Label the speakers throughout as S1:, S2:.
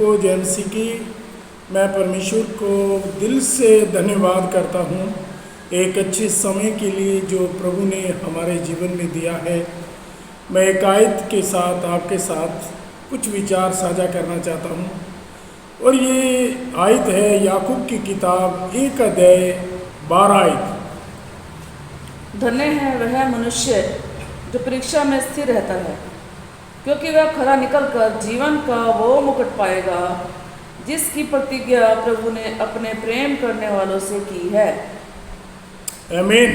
S1: सबको जय मसीह की। मैं परमेश्वर को दिल से धन्यवाद करता हूँ एक अच्छे समय के लिए जो प्रभु ने हमारे जीवन में दिया है। मैं एक आयत के साथ आपके साथ कुछ विचार साझा करना चाहता हूँ और ये आयत है याकूब की किताब 1 अध्याय 12 आयत।
S2: धन्य है वह मनुष्य जो परीक्षा में स्थिर रहता है, क्योंकि वह खरा निकलकर जीवन का वो मुकुट पाएगा जिसकी प्रतिज्ञा प्रभु ने अपने प्रेम करने वालों से की है।
S1: आमीन।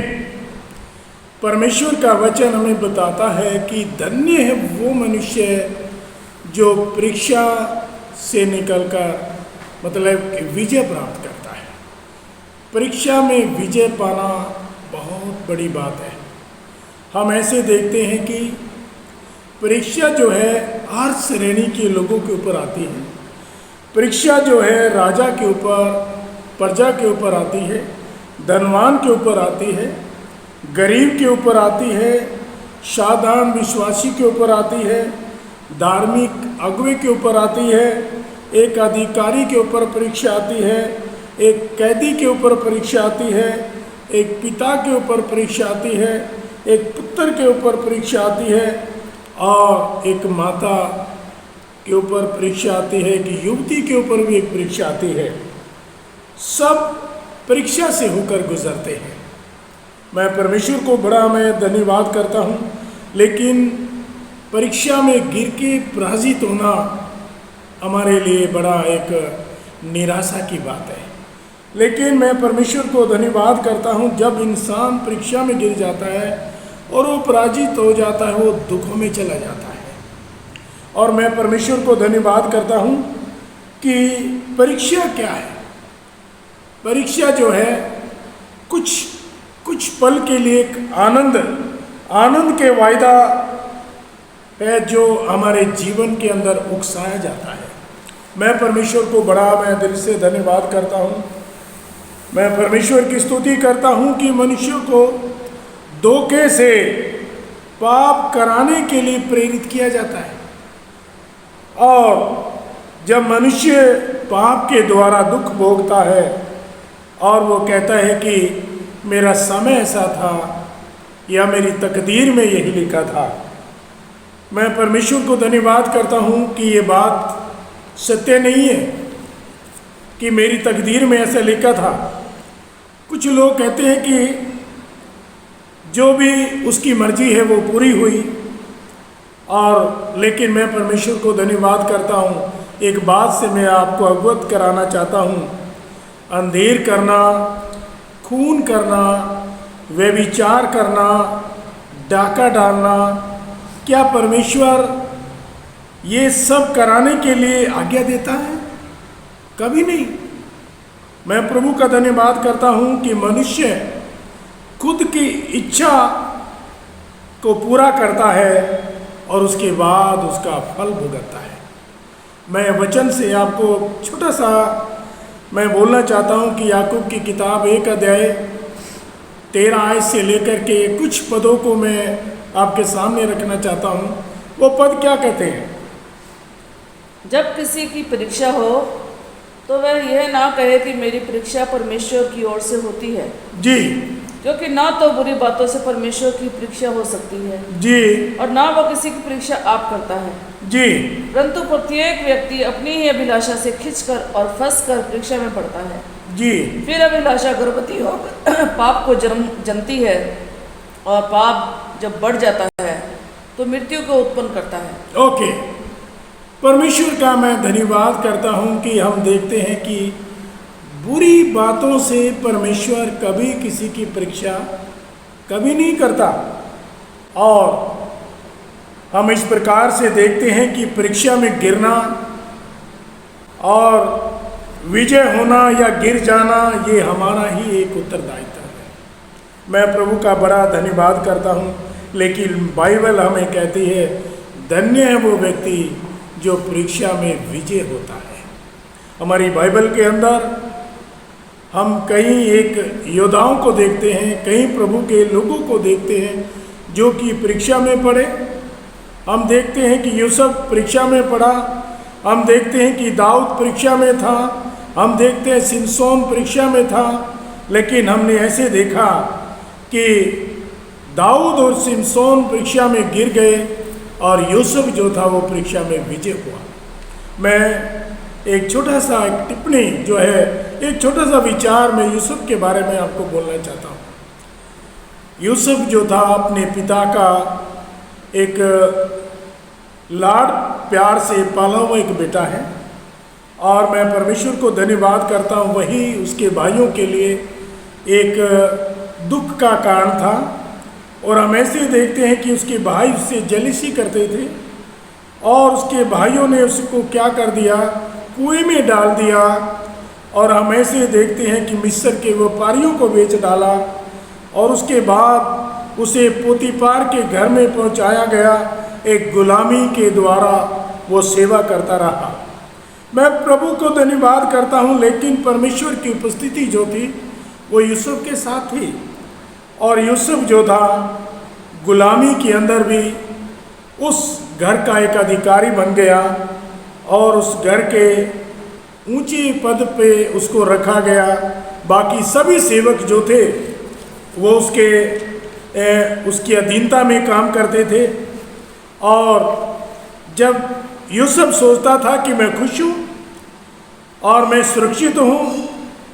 S1: परमेश्वर का वचन हमें बताता है कि धन्य है वो मनुष्य जो परीक्षा से निकलकर मतलब विजय प्राप्त करता है। परीक्षा में विजय पाना बहुत बड़ी बात है। हम ऐसे देखते हैं कि परीक्षा जो है हर श्रेणी के लोगों के ऊपर आती है। परीक्षा जो है राजा के ऊपर, प्रजा के ऊपर आती है, धनवान के ऊपर आती है, गरीब के ऊपर आती है, साधारण विश्वासी के ऊपर आती है, धार्मिक अगुवे के ऊपर आती है, एक अधिकारी के ऊपर परीक्षा आती है, एक कैदी के ऊपर परीक्षा आती है, एक पिता के ऊपर परीक्षा आती है, एक पुत्र के ऊपर परीक्षा आती है और एक माता के ऊपर परीक्षा आती है, एक युवती के ऊपर भी एक परीक्षा आती है। सब परीक्षा से होकर गुजरते हैं। मैं परमेश्वर को बड़ा मैं धन्यवाद करता हूँ, लेकिन परीक्षा में गिर के पराजित होना हमारे लिए बड़ा एक निराशा की बात है। लेकिन मैं परमेश्वर को धन्यवाद करता हूँ जब इंसान परीक्षा में गिर जाता है और वो पराजित हो जाता है, वो दुखों में चला जाता है। और मैं परमेश्वर को धन्यवाद करता हूँ कि परीक्षा क्या है। परीक्षा जो है कुछ पल के लिए एक आनंद के वायदा है जो हमारे जीवन के अंदर उकसाया जाता है। मैं परमेश्वर को बड़ा मैं दिल से धन्यवाद करता हूँ। मैं परमेश्वर की स्तुति करता हूँ कि मनुष्य को धोखे से पाप कराने के लिए प्रेरित किया जाता है और जब मनुष्य पाप के द्वारा दुख भोगता है और वो कहता है कि मेरा समय ऐसा था या मेरी तकदीर में यही लिखा था, मैं परमेश्वर को धन्यवाद करता हूँ कि ये बात सत्य नहीं है कि मेरी तकदीर में ऐसा लिखा था। कुछ लोग कहते हैं कि जो भी उसकी मर्जी है वो पूरी हुई, और लेकिन मैं परमेश्वर को धन्यवाद करता हूँ। एक बात से मैं आपको अवगत कराना चाहता हूँ, अंधेर करना, खून करना, व्यभिचार करना, डाका डालना, क्या परमेश्वर ये सब कराने के लिए आज्ञा देता है? कभी नहीं। मैं प्रभु का धन्यवाद करता हूँ कि मनुष्य खुद की इच्छा को पूरा करता है और उसके बाद उसका फल भुगतता है। मैं वचन से आपको छोटा सा मैं बोलना चाहता हूँ कि याकूब की किताब 1 अध्याय 13 आयत से लेकर के कुछ पदों को मैं आपके सामने रखना चाहता हूँ। वो पद क्या कहते हैं?
S2: जब किसी की परीक्षा हो तो वह यह ना कहे कि मेरी परीक्षा परमेश्वर की ओर से होती है
S1: जी,
S2: क्योंकि ना तो बुरी बातों से परमेश्वर की परीक्षा हो सकती है
S1: जी,
S2: और ना वो किसी की परीक्षा आप करता है
S1: जी,
S2: परंतु प्रत्येक व्यक्ति अपनी ही अभिलाषा से खिंचकर और फंसकर परीक्षा में पड़ता है
S1: जी।
S2: फिर अभिलाषा गर्भवती होकर पाप को जन्म जनती है और पाप जब बढ़ जाता है तो मृत्यु को उत्पन्न करता है।
S1: ओके, परमेश्वर का मैं धन्यवाद करता हूँ कि हम देखते हैं कि बुरी बातों से परमेश्वर कभी किसी की परीक्षा कभी नहीं करता। और हम इस प्रकार से देखते हैं कि परीक्षा में गिरना और विजय होना या गिर जाना ये हमारा ही एक उत्तरदायित्व है। मैं प्रभु का बड़ा धन्यवाद करता हूँ, लेकिन बाइबल हमें कहती है धन्य है वो व्यक्ति जो परीक्षा में विजय होता है। हमारी बाइबल के अंदर हम कहीं एक योद्धाओं को देखते हैं, कहीं प्रभु के लोगों को देखते हैं जो कि परीक्षा में पड़े। हम देखते हैं कि यूसुफ परीक्षा में पड़ा हम देखते हैं कि दाऊद परीक्षा में था, हम देखते हैं सिमसोन परीक्षा में था, लेकिन हमने ऐसे देखा कि दाऊद और सिमसोन परीक्षा में गिर गए और यूसुफ जो था वो परीक्षा में विजय हुआ। मैं एक छोटा सा एक टिप्पणी जो है, एक छोटा सा विचार मैं यूसुफ के बारे में आपको बोलना चाहता हूँ। यूसुफ जो था अपने पिता का एक लाड प्यार से पाला हुआ एक बेटा है, और मैं परमेश्वर को धन्यवाद करता हूँ, वही उसके भाइयों के लिए एक दुख का कारण था। और हम ऐसे देखते हैं कि उसके भाई उससे जेलसी करते थे और उसके भाइयों ने उसको क्या कर दिया, कुएं में डाल दिया। और हम ऐसे देखते हैं कि मिस्र के व्यापारियों को बेच डाला और उसके बाद उसे पोतीफार के घर में पहुंचाया गया, एक गुलामी के द्वारा वो सेवा करता रहा। मैं प्रभु को धन्यवाद करता हूं, लेकिन परमेश्वर की उपस्थिति जो थी वो यूसुफ के साथ थी। और यूसुफ जो था गुलामी के अंदर भी उस घर का एक अधिकारी बन गया और उस घर के ऊंचे पद पे उसको रखा गया। बाकी सभी सेवक जो थे वो उसकी अधीनता में काम करते थे। और जब यूसुफ सोचता था कि मैं खुश हूँ और मैं सुरक्षित हूँ,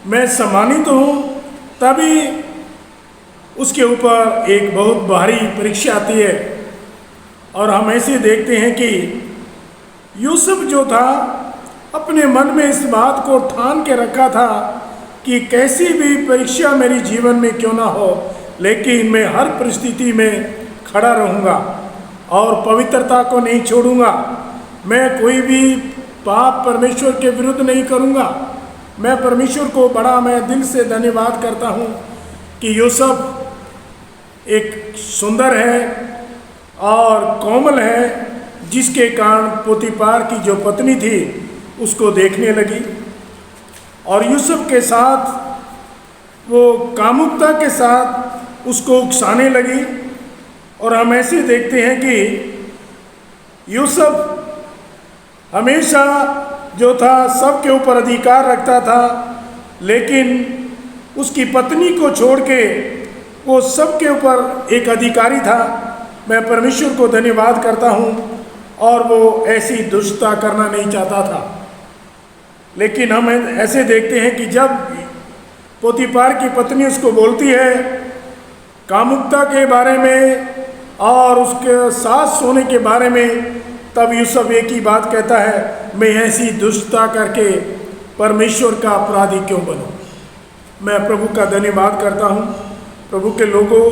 S1: मैं सम्मानित हूँ, तभी उसके ऊपर एक बहुत भारी परीक्षा आती है। और हम ऐसे देखते हैं कि यूसुफ जो था अपने मन में इस बात को ठान के रखा था कि कैसी भी परीक्षा मेरी जीवन में क्यों ना हो, लेकिन मैं हर परिस्थिति में खड़ा रहूँगा और पवित्रता को नहीं छोड़ूंगा। मैं कोई भी पाप परमेश्वर के विरुद्ध नहीं करूँगा। मैं परमेश्वर को मैं दिल से धन्यवाद करता हूँ कि यूसुफ एक सुंदर है और कोमल है, जिसके कारण पोतीफार की जो पत्नी थी उसको देखने लगी और यूसुफ के साथ वो कामुकता के साथ उसको उकसाने लगी। और हम ऐसे देखते हैं कि यूसुफ हमेशा जो था सबके ऊपर अधिकार रखता था, लेकिन उसकी पत्नी को छोड़ के वो सबके ऊपर एक अधिकारी था। मैं परमेश्वर को धन्यवाद करता हूँ, और वो ऐसी दुष्टता करना नहीं चाहता था। लेकिन हम ऐसे देखते हैं कि जब पोतीफार की पत्नी उसको बोलती है कामुकता के बारे में और उसके साथ सोने के बारे में, तब यूसुफ एक ही बात कहता है, मैं ऐसी दुष्टता करके परमेश्वर का अपराधी क्यों बनूं। मैं प्रभु का धन्यवाद करता हूं। प्रभु के लोगों,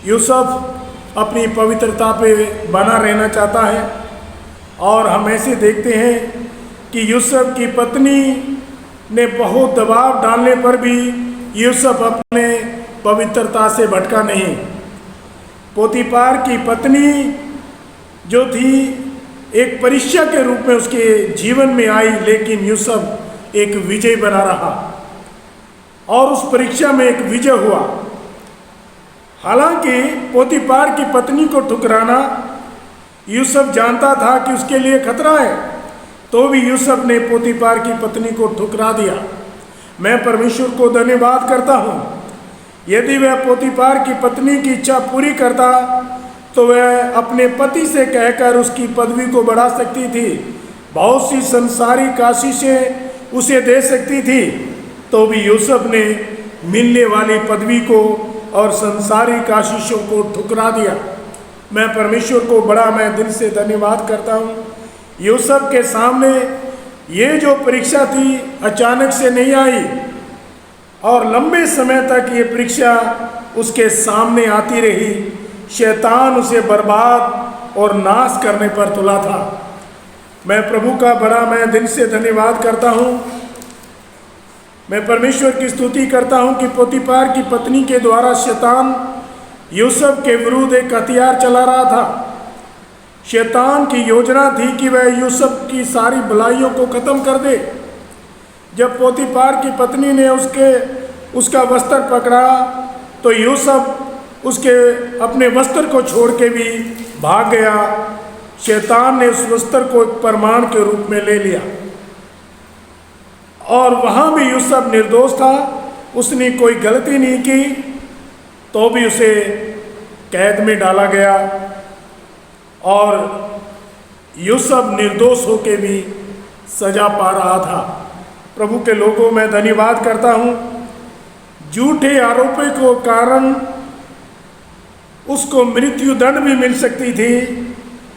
S1: यूसुफ अपनी पवित्रता पे बना रहना चाहता है, और हम ऐसे देखते हैं कि यूसुफ की पत्नी ने बहुत दबाव डालने पर भी यूसुफ अपने पवित्रता से भटका नहीं। पोतीफार की पत्नी जो थी एक परीक्षा के रूप में उसके जीवन में आई, लेकिन यूसुफ एक विजय बना रहा और उस परीक्षा में एक विजय हुआ। हालांकि पोतीफार की पत्नी को ठुकराना यूसुफ जानता था कि उसके लिए खतरा है, तो भी यूसुफ ने पोतीफार की पत्नी को ठुकरा दिया। मैं परमेश्वर को धन्यवाद करता हूँ। यदि वह पोतीफार की पत्नी की इच्छा पूरी करता तो वह अपने पति से कहकर उसकी पदवी को बढ़ा सकती थी, बहुत सी संसारिक आशीषें उसे दे सकती थी, तो भी यूसुफ ने मिलने वाली पदवी को और संसारिक आशीषों को ठुकरा दिया। मैं परमेश्वर को मैं दिल से धन्यवाद करता हूँ। यूसुफ के सामने ये जो परीक्षा थी अचानक से नहीं आई, और लंबे समय तक ये परीक्षा उसके सामने आती रही। शैतान उसे बर्बाद और नाश करने पर तुला था। मैं प्रभु का मैं दिल से धन्यवाद करता हूँ। मैं परमेश्वर की स्तुति करता हूँ कि पोतीफार की पत्नी के द्वारा शैतान यूसुफ के विरुद्ध एक हथियार चला रहा था। शैतान की योजना थी कि वह यूसुफ की सारी भलाइयों को ख़त्म कर दे। जब पोतीफार की पत्नी ने उसका वस्त्र पकड़ा तो यूसुफ उसके अपने वस्त्र को छोड़ के भी भाग गया शैतान ने उस वस्त्र को एक प्रमाण के रूप में ले लिया, और वहाँ भी यूसुफ निर्दोष था, उसने कोई गलती नहीं की, तो भी उसे कैद में डाला गया, और यूसुफ निर्दोष होके भी सजा पा रहा था। प्रभु के लोगों, मैं धन्यवाद करता हूँ, झूठे आरोपों के कारण उसको मृत्यु दंड भी मिल सकती थी,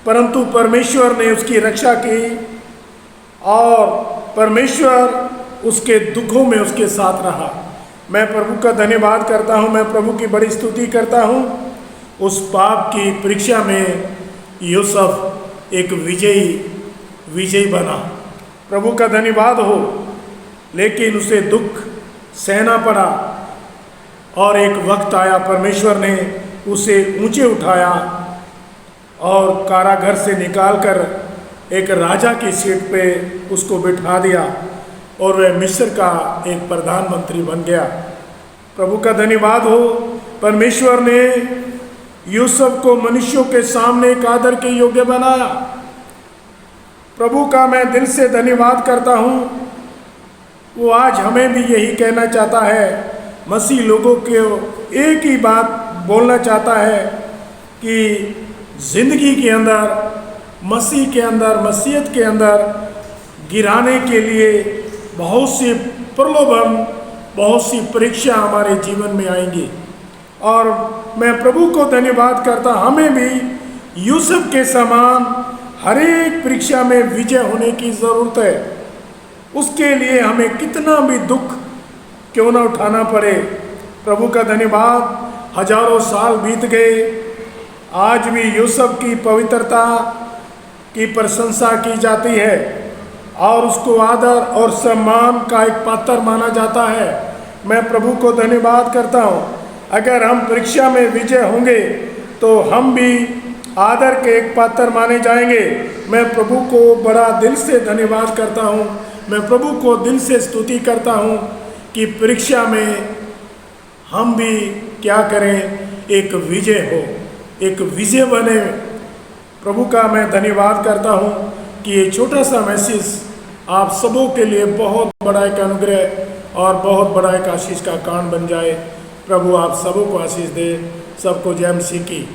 S1: परंतु परमेश्वर ने उसकी रक्षा की, और परमेश्वर उसके दुखों में उसके साथ रहा। मैं प्रभु का धन्यवाद करता हूँ, मैं प्रभु की बड़ी स्तुति करता हूँ। उस पाप की परीक्षा में यूसुफ एक विजयी बना। प्रभु का धन्यवाद हो। लेकिन उसे दुख सहना पड़ा, और एक वक्त आया परमेश्वर ने उसे ऊंचे उठाया और कारागार से निकालकर एक राजा की सीट पे उसको बिठा दिया, और वह मिस्र का एक प्रधानमंत्री बन गया। प्रभु का धन्यवाद हो। परमेश्वर ने यूसुफ को मनुष्यों के सामने एक आदर के योग्य बनाया। प्रभु का मैं दिल से धन्यवाद करता हूँ। वो आज हमें भी यही कहना चाहता है, मसीह लोगों को एक ही बात बोलना चाहता है कि ज़िंदगी के अंदर, मसीह के अंदर, मसीहत के अंदर गिराने के लिए बहुत सी प्रलोभन, बहुत सी परीक्षा हमारे जीवन में आएंगी, और मैं प्रभु को धन्यवाद करता, हमें भी यूसुफ के समान हर एक परीक्षा में विजय होने की ज़रूरत है। उसके लिए हमें कितना भी दुख क्यों ना उठाना पड़े। प्रभु का धन्यवाद। हजारों साल बीत गए, आज भी यूसुफ की पवित्रता की प्रशंसा की जाती है, और उसको आदर और सम्मान का एक पात्र माना जाता है। मैं प्रभु को धन्यवाद करता हूँ। अगर हम परीक्षा में विजय होंगे तो हम भी आदर के एक पात्र माने जाएंगे। मैं प्रभु को बड़ा दिल से धन्यवाद करता हूँ। मैं प्रभु को दिल से स्तुति करता हूँ कि परीक्षा में हम भी क्या करें, एक विजय हो, एक विजय बने। प्रभु का मैं धन्यवाद करता हूँ कि ये छोटा सा मैसेज आप सबों के लिए बहुत बड़ा एक अनुग्रह और बहुत बड़ा एक आशीष का कारण बन जाए। प्रभु आप सबों को आशीष दे। सबको जय मसीह की।